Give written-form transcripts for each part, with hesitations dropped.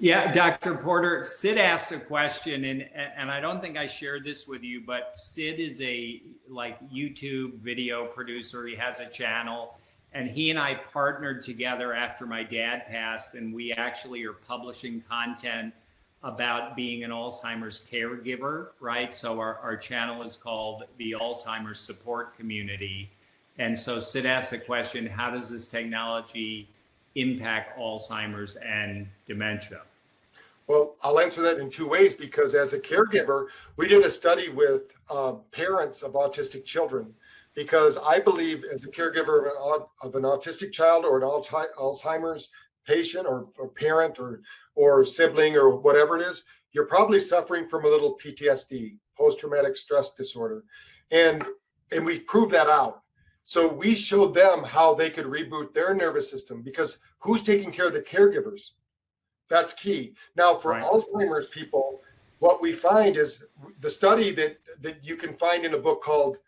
Yeah, Dr. Porter, Sid asked a question, and I don't think I shared this with you, but Sid is a YouTube video producer. He has a channel, and he and I partnered together after my dad passed, and we actually are publishing content about being an Alzheimer's caregiver, right? So our channel is called the Alzheimer's Support Community. And so Sid asked a question, how does this technology impact Alzheimer's and dementia? Well, I'll answer that in two ways, because as a caregiver, we did a study with parents of autistic children, because I believe as a caregiver of an autistic child or an Alzheimer's patient or parent or sibling or whatever it is, you're probably suffering from a little PTSD, post-traumatic stress disorder. And we proved that out. So we showed them how they could reboot their nervous system, because who's taking care of the caregivers? That's key. Now, for Alzheimer's people, what we find is the study that you can find in a book called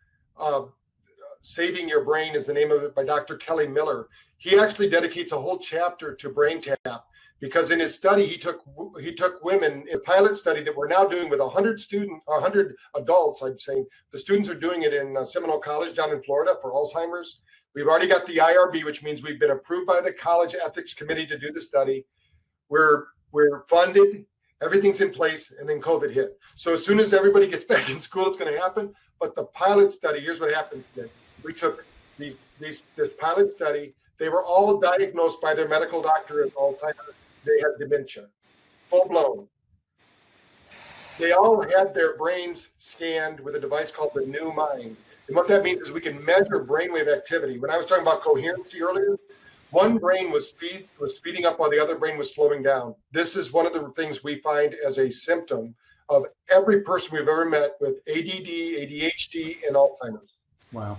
Saving Your Brain is the name of it, by Dr. Kelly Miller. He actually dedicates a whole chapter to BrainTap, because in his study, he took women in a pilot study that we're now doing with 100 adults. I'm saying the students are doing it in Seminole College down in Florida for Alzheimer's. We've already got the IRB, which means we've been approved by the college ethics committee to do the study. We're funded, everything's in place, and then COVID hit. So as soon as everybody gets back in school, it's going to happen. But the pilot study, here's what happened. We took this pilot study. They were all diagnosed by their medical doctor as Alzheimer's. They had dementia, full blown. They all had their brains scanned with a device called the New Mind. And what that means is we can measure brainwave activity. When I was talking about coherency earlier, one brain was speeding up while the other brain was slowing down. This is one of the things we find as a symptom of every person we've ever met with ADD, ADHD, and Alzheimer's. Wow.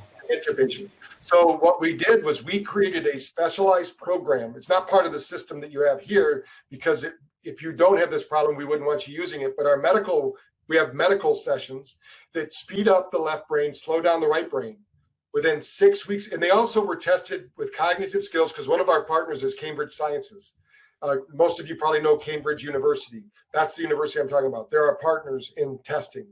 Patients. So what we did was we created a specialized program. It's not part of the system that you have here, because if you don't have this problem, we wouldn't want you using it. But we have medical sessions that speed up the left brain, slow down the right brain within 6 weeks. And they also were tested with cognitive skills, because one of our partners is Cambridge Sciences. Most of you probably know Cambridge University. That's the university I'm talking about. They're our partners in testing.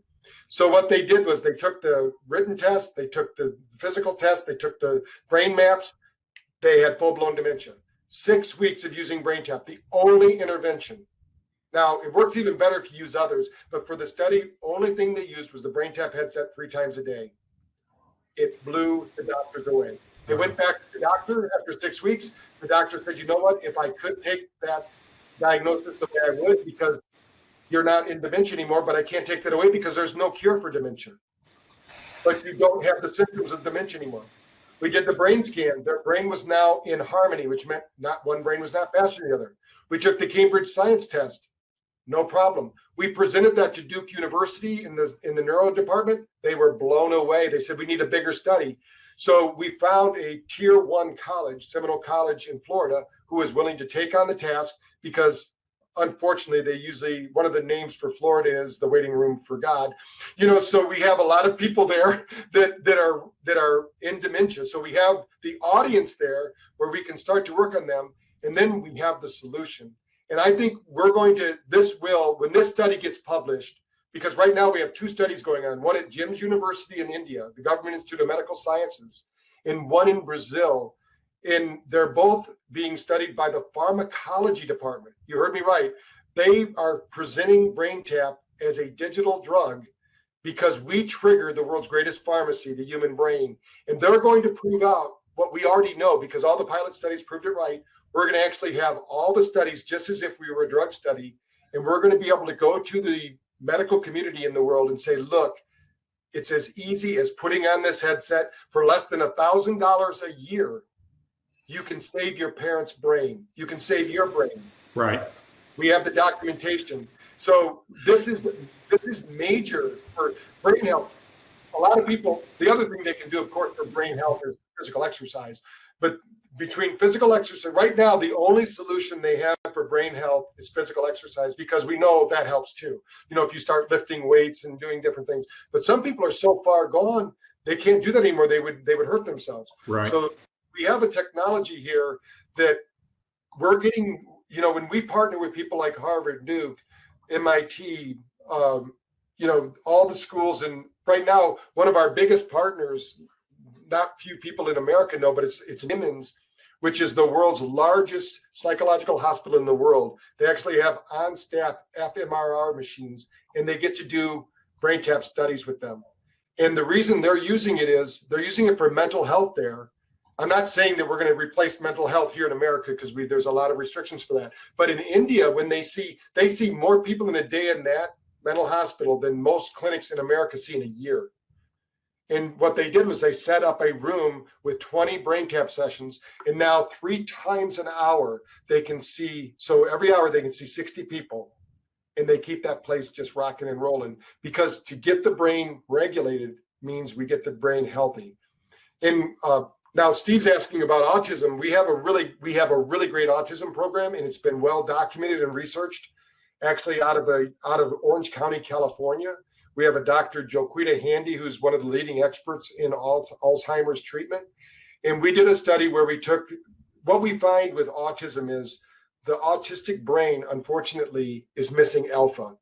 So what they did was they took the written test, they took the physical test, they took the brain maps. They had full-blown dementia. 6 weeks of using BrainTap, the only intervention. Now, it works even better if you use others, but for the study, only thing they used was the BrainTap headset 3 times a day. It blew the doctors away. They went back to the doctor after 6 weeks. The doctor said, you know what, if I could take that diagnosis the way I would, because you're not in dementia anymore, but I can't take that away because there's no cure for dementia. But you don't have the symptoms of dementia anymore. We did the brain scan. Their brain was now in harmony, which meant not one brain was not faster than the other. We took the Cambridge Science test. No problem. We presented that to Duke University in the neuro department. They were blown away. They said, we need a bigger study. So we found a tier 1 college, Seminole College in Florida, who was willing to take on the task, because unfortunately, one of the names for Florida is the waiting room for God. So we have a lot of people there that are in dementia. So we have the audience there where we can start to work on them, and then we have the solution. And I think when this study gets published, because right now we have 2 studies going on, one at Jim's University in India, the Government Institute of Medical Sciences, and one in Brazil. And they're both being studied by the pharmacology department. You heard me right. They are presenting BrainTap as a digital drug because we trigger the world's greatest pharmacy, the human brain. And they're going to prove out what we already know, because all the pilot studies proved it right. We're going to actually have all the studies just as if we were a drug study. And we're going to be able to go to the medical community in the world and say, look, it's as easy as putting on this headset for less than $1,000 a year. You can save your parents' brain. You can save your brain. Right. We have the documentation. So this is major for brain health. A lot of people, the other thing they can do, of course, for brain health is physical exercise. But between physical exercise, right now, the only solution they have for brain health is physical exercise, because we know that helps too. If you start lifting weights and doing different things. But some people are so far gone, they can't do that anymore. They would hurt themselves. Right. So we have a technology here that we're getting, you know, when we partner with people like Harvard, Duke, MIT, you know, all the schools, and right now, one of our biggest partners, not few people in America know, but it's Nimmons, which is the world's largest psychological hospital in the world. They actually have on-staff fMRI machines, and they get to do BrainTap studies with them. And the reason they're using it is they're using it for mental health there. I'm not saying that we're going to replace mental health here in America, because there's a lot of restrictions for that. But in India, when they see more people in a day in that mental hospital than most clinics in America see in a year. And what they did was they set up a room with 20 BrainTap sessions, and now 3 times an hour they can see. So every hour they can see 60 people, and they keep that place just rocking and rolling, because to get the brain regulated means we get the brain healthy. And now Steve's asking about autism. We have a really great autism program, and it's been well documented and researched. Actually, out of Orange County, California, we have a Dr. Joquita Handy, who's one of the leading experts in Alzheimer's treatment. And we did a study where we took, what we find with autism is the autistic brain, unfortunately, is missing alpha.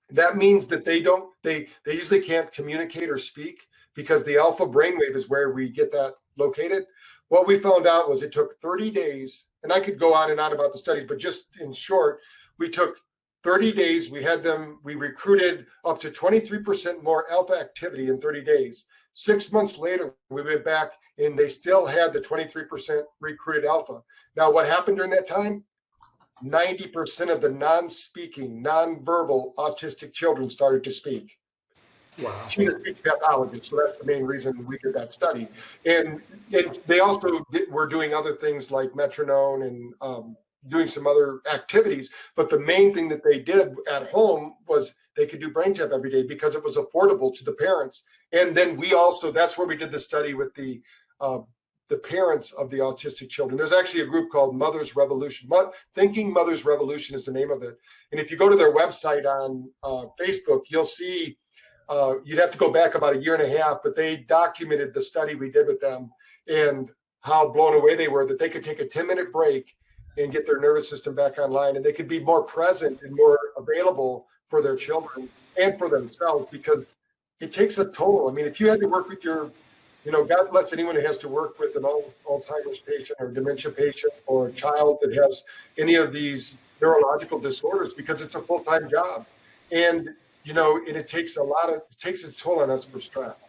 That means that they usually can't communicate or speak, because the alpha brainwave is where we get that located. What we found out was it took 30 days, and I could go on and on about the studies, but just in short, we took 30 days, we recruited up to 23% more alpha activity in 30 days. 6 months later, we went back and they still had the 23% recruited alpha. Now, what happened during that time? 90% of the non-speaking, non-verbal autistic children started to speak. Wow. She's a speech pathologist, so that's the main reason we did that study. And they also were doing other things like metronome and doing some other activities, but the main thing that they did at home was they could do BrainTap every day because it was affordable to the parents. And then that's where we did the study with the parents of the autistic children. There's actually a group called Mother's Revolution. Thinking Mother's Revolution is the name of it. And if you go to their website on Facebook, you'll see, you'd have to go back about 1.5 years, but they documented the study we did with them and how blown away they were that they could take a 10-minute break and get their nervous system back online, and they could be more present and more available for their children and for themselves, because it takes a total. I mean, if you had to work with your, you know, God bless anyone who has to work with an Alzheimer's patient or dementia patient or a child that has any of these neurological disorders, because it's a full-time job. And, you know, and it takes its toll on us for stress.